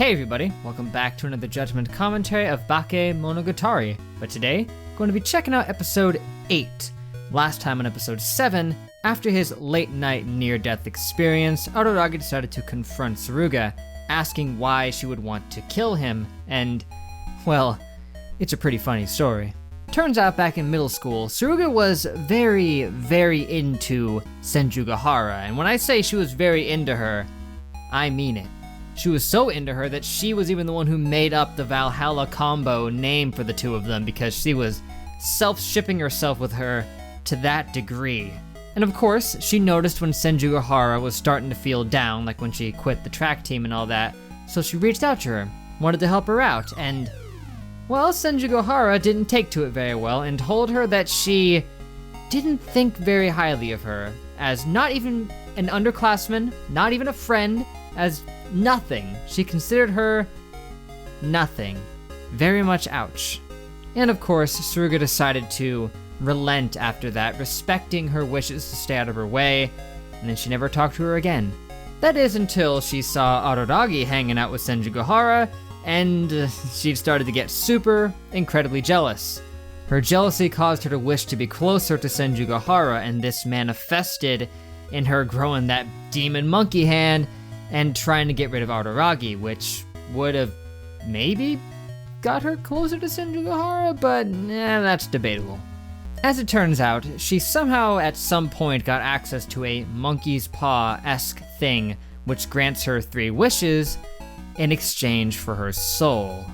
Hey everybody, welcome back to another Judgment commentary of Bakemonogatari. But today, we're going to be checking out episode 8. Last time on episode 7, after his late night near-death experience, Araragi decided to confront Suruga, asking why she would want to kill him, and, well, it's a pretty funny story. Turns out back in middle school, Suruga was very into Senjugahara, and when I say she was very into her, I mean it. She was so into her that she was even the one who made up the Valhalla combo name for the two of them because she was self-shipping herself with her to that degree. And of course, she noticed when Senjugahara was starting to feel down, like when she quit the track team and all that, so she reached out to her, wanted to help her out, and, well, Senjugahara didn't take to it very well and told her that she didn't think very highly of her, as not even an underclassman, not even a friend, as nothing. She considered her nothing. Very much ouch. And of course, Suruga decided to relent after that, respecting her wishes to stay out of her way, and then she never talked to her again. That is until she saw Araragi hanging out with Senjugahara, and she started to get super incredibly jealous. Her jealousy caused her to wish to be closer to Senjugahara, and this manifested in her growing that demon monkey hand and trying to get rid of Araragi, which would have maybe got her closer to Senjugahara, but that's debatable. As it turns out, she somehow at some point got access to a monkey's paw-esque thing, which grants her 3 wishes in exchange for her soul.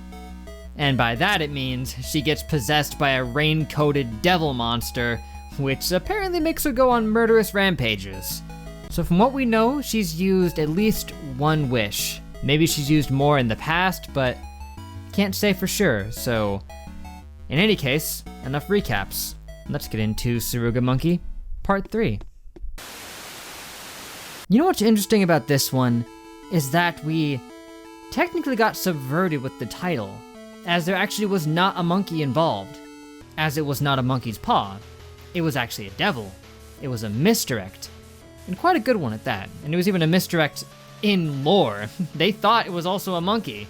And by that it means she gets possessed by a rain-coated devil monster, which apparently makes her go on murderous rampages. So from what we know, she's used at least 1 wish. Maybe she's used more in the past, but can't say for sure, so in any case, enough recaps. Let's get into Suruga Monkey, Part 3. You know what's interesting about this one is that we technically got subverted with the title, as there actually was not a monkey involved, as it was not a monkey's paw. It was actually a devil. It was a misdirect. And quite a good one at that. And it was even a misdirect in lore. They thought it was also a monkey.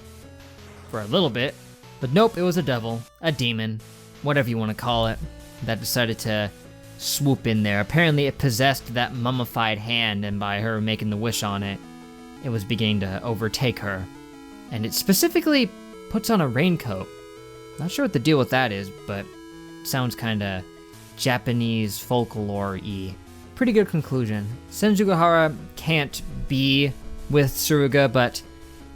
For a little bit. But nope, it was a devil, a demon, whatever you want to call it, that decided to swoop in there. Apparently it possessed that mummified hand, and by her making the wish on it, it was beginning to overtake her. And it specifically puts on a raincoat. Not sure what the deal with that is, but it sounds kinda Japanese folklore-y. Pretty good conclusion. Senjugahara can't be with Suruga, but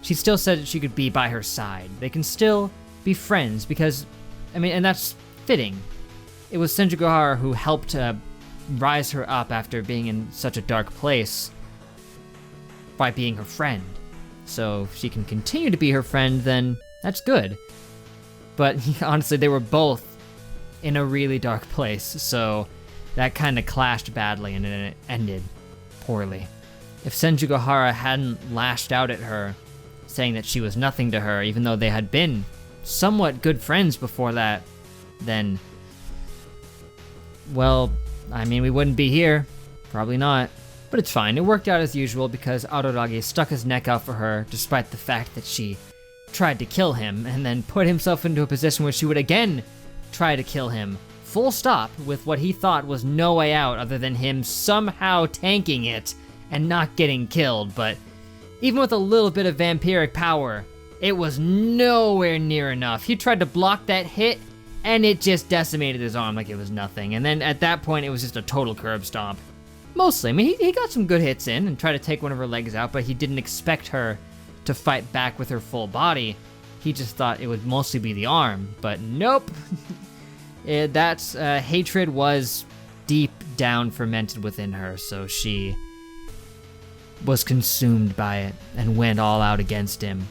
she still said that she could be by her side. They can still be friends because, and that's fitting. It was Senjugahara who helped rise her up after being in such a dark place by being her friend. So if she can continue to be her friend, then that's good. But honestly, they were both in a really dark place, so that kind of clashed badly and it ended poorly. If Senjugahara hadn't lashed out at her, saying that she was nothing to her, even though they had been somewhat good friends before that, then, well, we wouldn't be here. Probably not. But it's fine, it worked out as usual because Araragi stuck his neck out for her, despite the fact that she tried to kill him, and then put himself into a position where she would again try to kill him. Full stop, with what he thought was no way out other than him somehow tanking it and not getting killed, but even with a little bit of vampiric power, it was nowhere near enough. He tried to block that hit, and it just decimated his arm like it was nothing, and then at that point it was just a total curb stomp. Mostly, he got some good hits in and tried to take one of her legs out, but he didn't expect her to fight back with her full body. He just thought it would mostly be the arm, but nope. Hatred was deep down fermented within her, so she was consumed by it and went all out against him.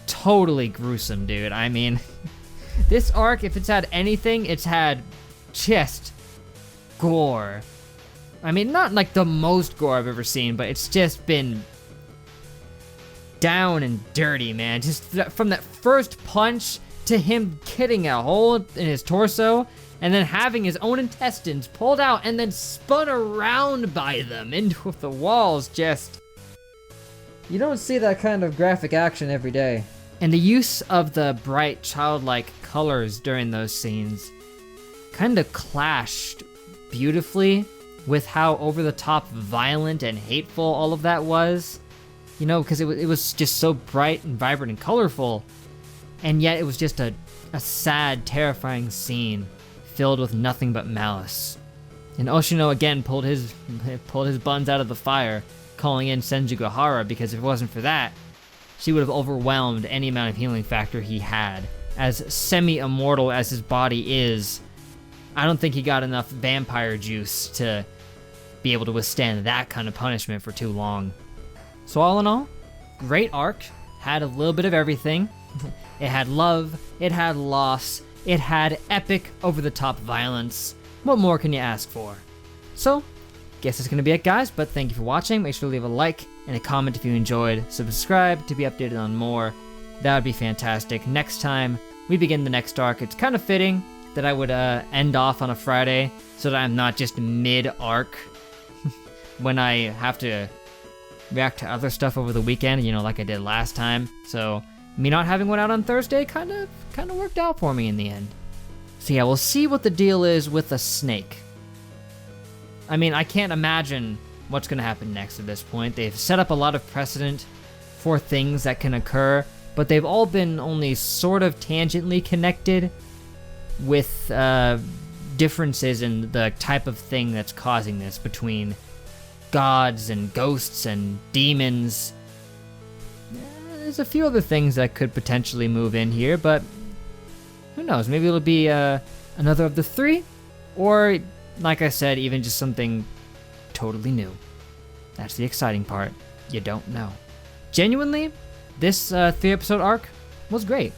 Totally gruesome, dude. This arc, if it's had anything, it's had just gore. Not like the most gore I've ever seen, but it's just been down and dirty, man. Just from that first punch to him getting a hole in his torso, and then having his own intestines pulled out and then spun around by them into the walls, just You don't see that kind of graphic action every day. And the use of the bright, childlike colors during those scenes kind of clashed beautifully with how over-the-top violent and hateful all of that was. You know, because it was just so bright and vibrant and colorful, and yet it was just a sad, terrifying scene filled with nothing but malice. And Oshino again pulled his buns out of the fire, calling in Senjugahara, because if it wasn't for that, she would have overwhelmed any amount of healing factor he had. As semi-immortal as his body is, I don't think he got enough vampire juice to be able to withstand that kind of punishment for too long. So all in all, great arc, had a little bit of everything. It had love, it had loss, it had epic over-the-top violence. What more can you ask for? So, guess that's gonna be it, guys, but thank you for watching. Make sure to leave a like and a comment if you enjoyed. Subscribe to be updated on more. That would be fantastic. Next time we begin the next arc, it's kind of fitting that I would end off on a Friday so that I'm not just mid-arc when I have to react to other stuff over the weekend, you know, like I did last time. So me not having one out on Thursday kind of worked out for me in the end. So yeah, we'll see what the deal is with the snake. I mean, I can't imagine what's going to happen next at this point. They've set up a lot of precedent for things that can occur, but they've all been only sort of tangentially connected with differences in the type of thing that's causing this between gods and ghosts and demons. There's a few other things that could potentially move in here, but who knows? Maybe it'll be another of the three, or like I said, even just something totally new. That's the exciting part. You don't know. Genuinely, this 3-episode arc was great.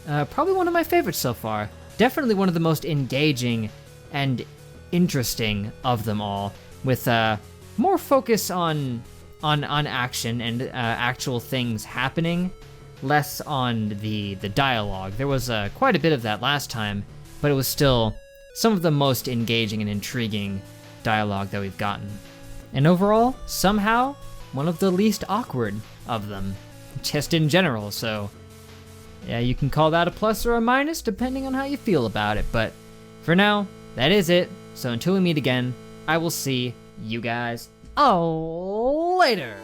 Probably one of my favorites so far. Definitely one of the most engaging and interesting of them all, with more focus on action and actual things happening, less on the dialogue. There was quite a bit of that last time, but it was still some of the most engaging and intriguing dialogue that we've gotten. And overall, somehow, one of the least awkward of them, just in general, so yeah, you can call that a plus or a minus depending on how you feel about it, but for now, that is it. So until we meet again, I will see you guys later.